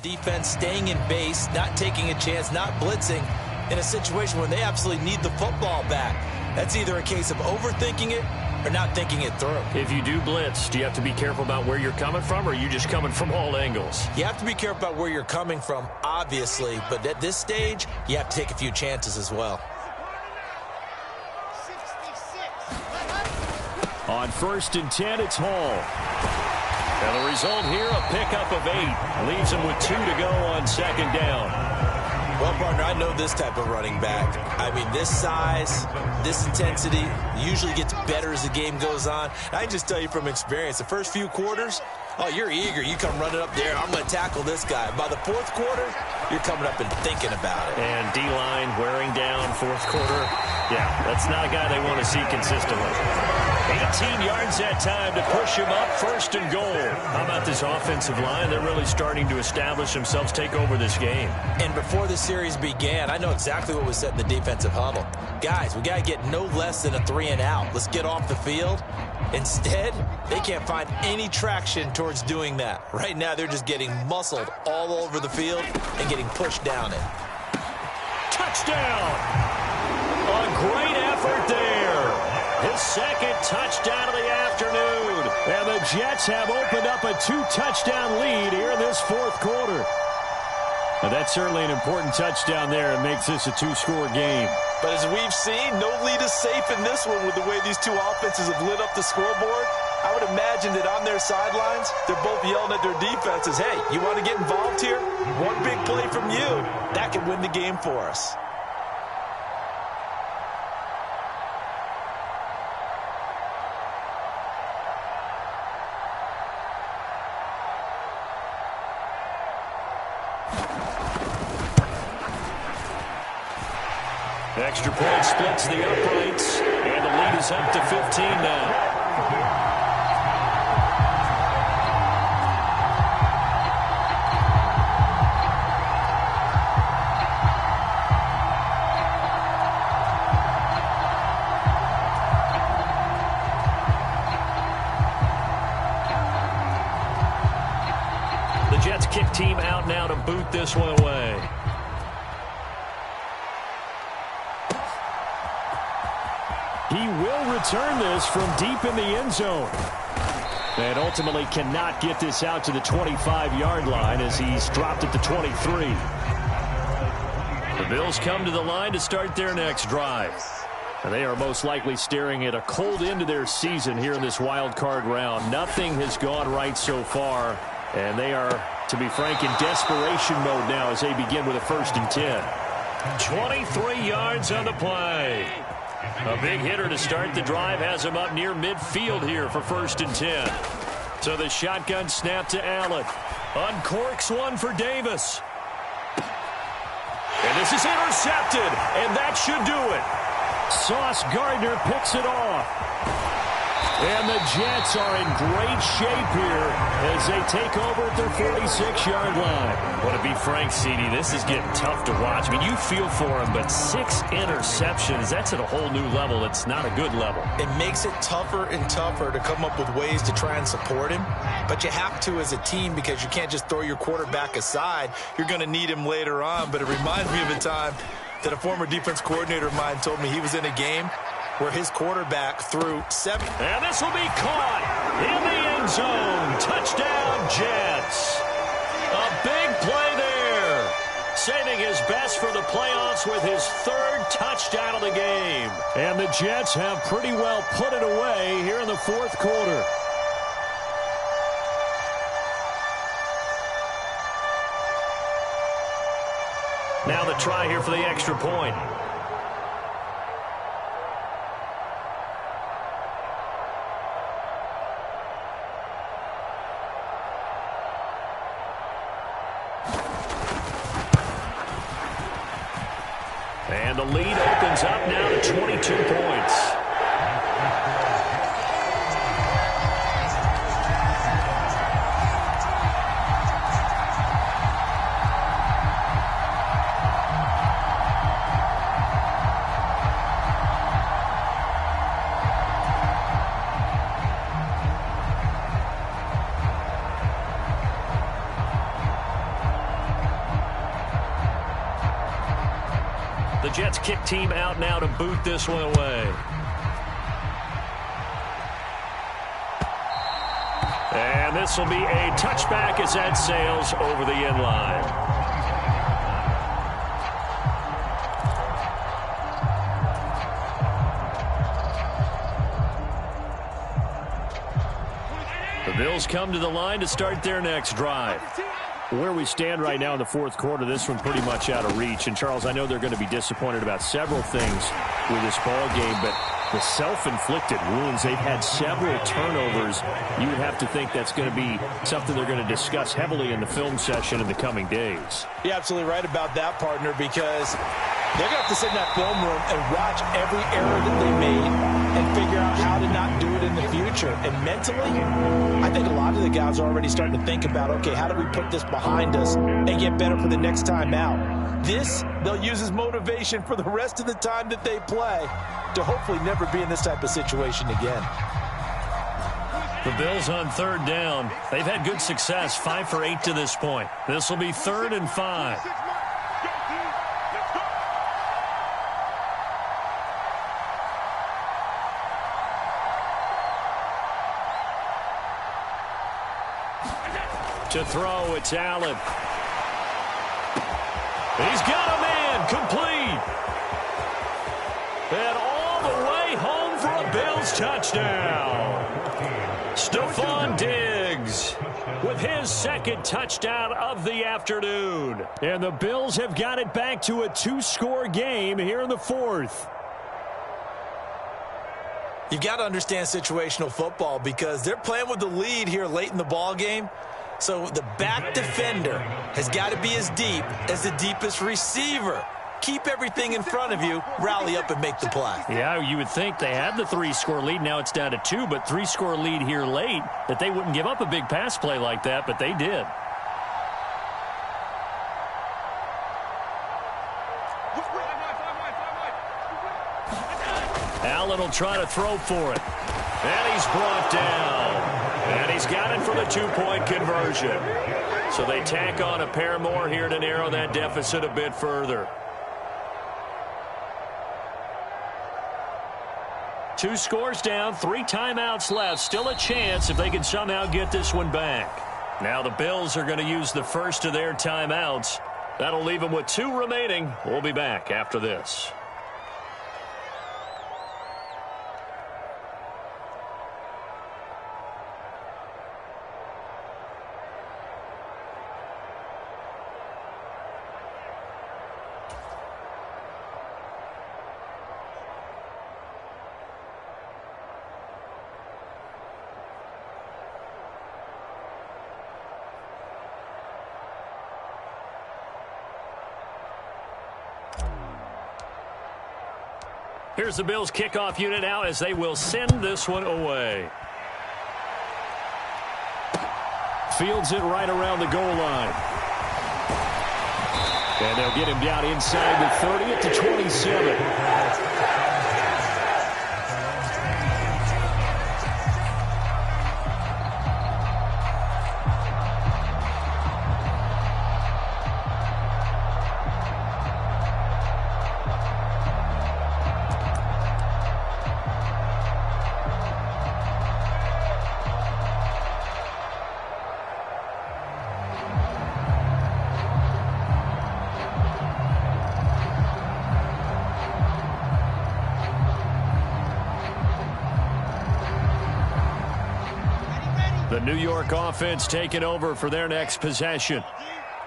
Defense staying in base, not taking a chance, not blitzing in a situation where they absolutely need the football back. That's either a case of overthinking it or not thinking it through. If you do blitz, do you have to be careful about where you're coming from, or are you just coming from all angles? You have to be careful about where you're coming from, obviously, but at this stage, you have to take a few chances as well. On 1st and 10, it's Hall. And the result here, a pickup of 8. Leaves him with 2 to go on 2nd down. Well, partner, I know this type of running back. I mean, this size, this intensity usually gets better as the game goes on. I can just tell you from experience, the first few quarters, oh, you're eager. You come running up there, I'm going to tackle this guy. By the 4th quarter, you're coming up and thinking about it. And D-line wearing down 4th quarter. Yeah, that's not a guy they want to see consistently. 18 yards that time to push him up, 1st and goal. How about this offensive line? They're really starting to establish themselves, take over this game. And before the series began, I know exactly what was said in the defensive huddle. Guys, we got to get no less than a 3 and out. Let's get off the field. Instead, they can't find any traction towards doing that. Right now, they're just getting muscled all over the field and getting pushed down it. Touchdown! A great effort there. His 2nd touchdown of the afternoon. And the Jets have opened up a 2-touchdown lead here in this 4th quarter. And that's certainly an important touchdown there. It makes this a 2-score game. But as we've seen, no lead is safe in this one with the way these two offenses have lit up the scoreboard. I would imagine that on their sidelines, they're both yelling at their defenses, hey, you want to get involved here? One big play from you, that could win the game for us. Extra point splits the uprights, and the lead is up to 15 now. The Jets kick team out now to boot this one away. He will return this from deep in the end zone. And ultimately cannot get this out to the 25-yard line as he's dropped at the 23. The Bills come to the line to start their next drive. And they are most likely staring at a cold end to their season here in this wild card round. Nothing has gone right so far. And they are, to be frank, in desperation mode now as they begin with a 1st and 10. 23 yards on the play. A big hitter to start the drive has him up near midfield here for 1st and 10. So the shotgun snap to Allen. Uncorks one for Davis. And this is intercepted, and that should do it. Sauce Gardner picks it off. And the Jets are in great shape here as they take over at their 46-yard line. Well, to be frank, CD, this is getting tough to watch. I mean, you feel for him, but 6 interceptions, that's at a whole new level. It's not a good level. It makes it tougher and tougher to come up with ways to try and support him. But you have to as a team because you can't just throw your quarterback aside. You're going to need him later on. But it reminds me of a time that a former defense coordinator of mine told me he was in a game where his quarterback threw 7. And this will be caught in the end zone. Touchdown, Jets. A big play there. Saving his best for the playoffs with his 3rd touchdown of the game. And the Jets have pretty well put it away here in the 4th quarter. Now the try here for the extra point. And the lead opens up now to 22 points. The Jets kick team out now to boot this one away. And this will be a touchback as that sails over the end line. The Bills come to the line to start their next drive. Where we stand right now in the fourth quarter, this one pretty much out of reach. And, Charles, I know they're going to be disappointed about several things with this ball game, but the self-inflicted wounds, they've had several turnovers. You would have to think that's going to be something they're going to discuss heavily in the film session in the coming days. You're absolutely right about that, partner, because they're going to have to sit in that film room and watch every error that they made and figure out how to not do it in the future. And mentally, I think a lot of the guys are already starting to think about, okay, how do we put this behind us and get better for the next time out? This, they'll use as motivation for the rest of the time that they play to hopefully never be in this type of situation again. The Bills on third down. They've had good success, 5 for 8 to this point. This will be 3rd and 5. To throw, it's Allen. He's got a man, complete. And all the way home for a Bills touchdown. Stephon Diggs with his second touchdown of the afternoon. And the Bills have got it back to a 2-score game here in the fourth. You've got to understand situational football because they're playing with the lead here late in the ball game. So the back defender has got to be as deep as the deepest receiver. Keep everything in front of you, rally up and make the play. Yeah, you would think they had the 3-score lead. Now it's down to 2, but 3-score lead here late, that they wouldn't give up a big pass play like that, but they did. Allen will try to throw for it. And he's brought down. And he's got it for the 2-point conversion. So they tack on a pair more here to narrow that deficit a bit further. 2 scores down, 3 timeouts left. Still a chance if they can somehow get this one back. Now the Bills are going to use the first of their timeouts. That'll leave them with 2 remaining. We'll be back after this. Here's the Bills kickoff unit now as they will send this one away. Fields it right around the goal line. And they'll get him down inside the 30 at the 27. The New York offense taking over for their next possession.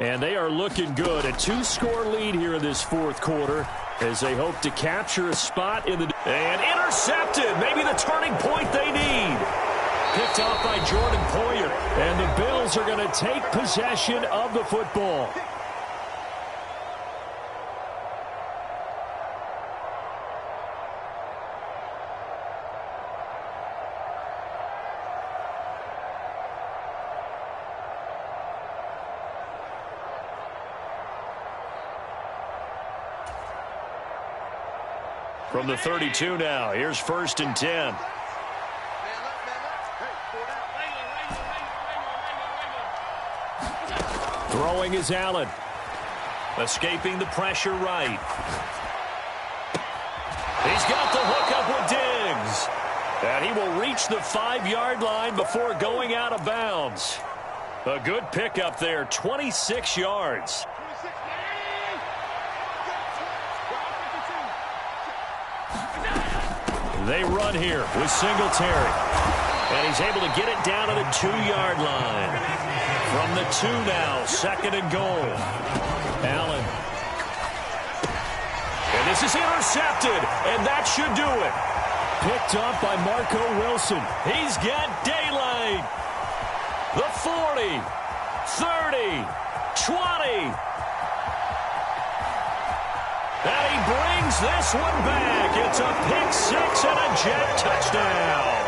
And they are looking good. A 2-score lead here in this fourth quarter as they hope to capture a spot in the... And intercepted. Maybe the turning point they need. Picked off by Jordan Poyer. And the Bills are going to take possession of the football. From the 32 now, here's 1st and 10. Throwing is Allen. Escaping the pressure right. reach the 5-yard line before going out of bounds. A good pickup there, 26 yards. They run here with Singletary. And he's able to get it down to the 2-yard line. From the 2 now, 2nd and goal. Allen. And this is intercepted, and that should do it. Picked up by Marco Wilson. He's got daylight. The 40, 30, 20. And he brings this one back. It's a pick-6 and a Jet touchdown.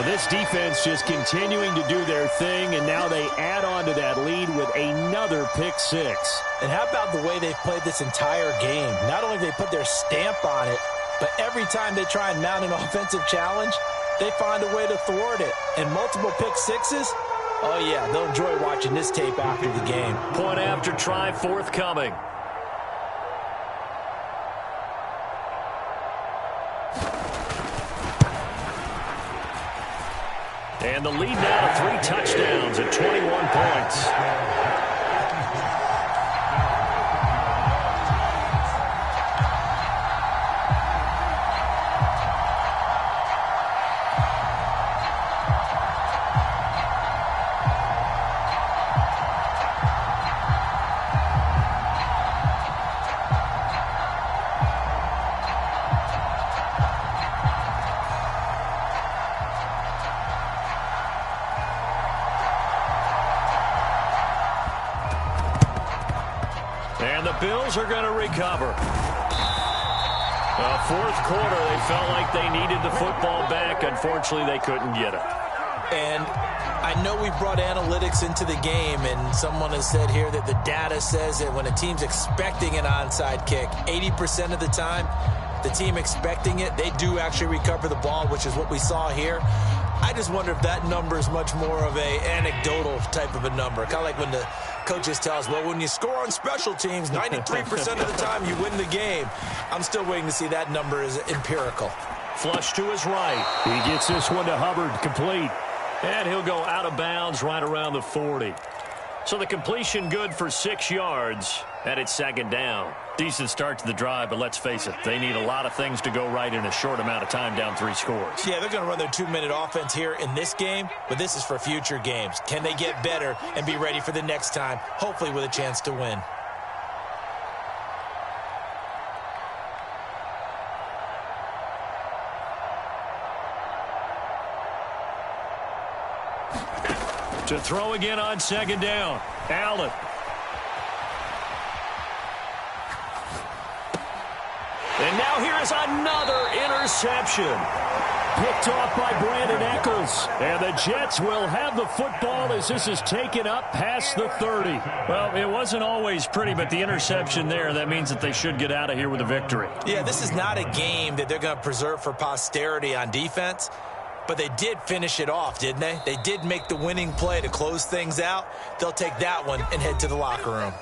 This defense just continuing to do their thing, and now they add on to that lead with another pick-6. And how about the way they've played this entire game? Not only have they put their stamp on it, but every time they try and mount an offensive challenge, they find a way to thwart it. And multiple pick-6s, oh yeah, they'll enjoy watching this tape after the game. Point after try forthcoming. And the lead now to 3 touchdowns at 21 points. And the Bills are going to recover. Fourth quarter, they felt like they needed the football back. Unfortunately, they couldn't get it. And I know we brought analytics into the game, and someone has said here that the data says that when a team's expecting an onside kick, 80% of the time, the team expecting it, they do actually recover the ball, which is what we saw here. I just wonder if that number is much more of a anecdotal type of a number. Kind of like when the coaches tell us, well, when you score on special teams, 93% of the time you win the game. I'm still waiting to see that number is empirical. Flush to his right. He gets this one to Hubbard, complete. And he'll go out of bounds right around the 40. So the completion good for 6 yards, and it's 2nd down. Decent start to the drive, but let's face it, they need a lot of things to go right in a short amount of time, down 3 scores. Yeah, they're going to run their 2-minute offense here in this game, but this is for future games. Can they get better and be ready for the next time, hopefully with a chance to win? To throw again on 2nd down. Allen. And now here is another interception. Picked off by Brandon Eccles. And the Jets will have the football as this is taken up past the 30. Well, it wasn't always pretty, but the interception there, that means that they should get out of here with a victory. Yeah, this is not a game that they're going to preserve for posterity on defense. But they did finish it off, didn't they? They did make the winning play to close things out. They'll take that one and head to the locker room.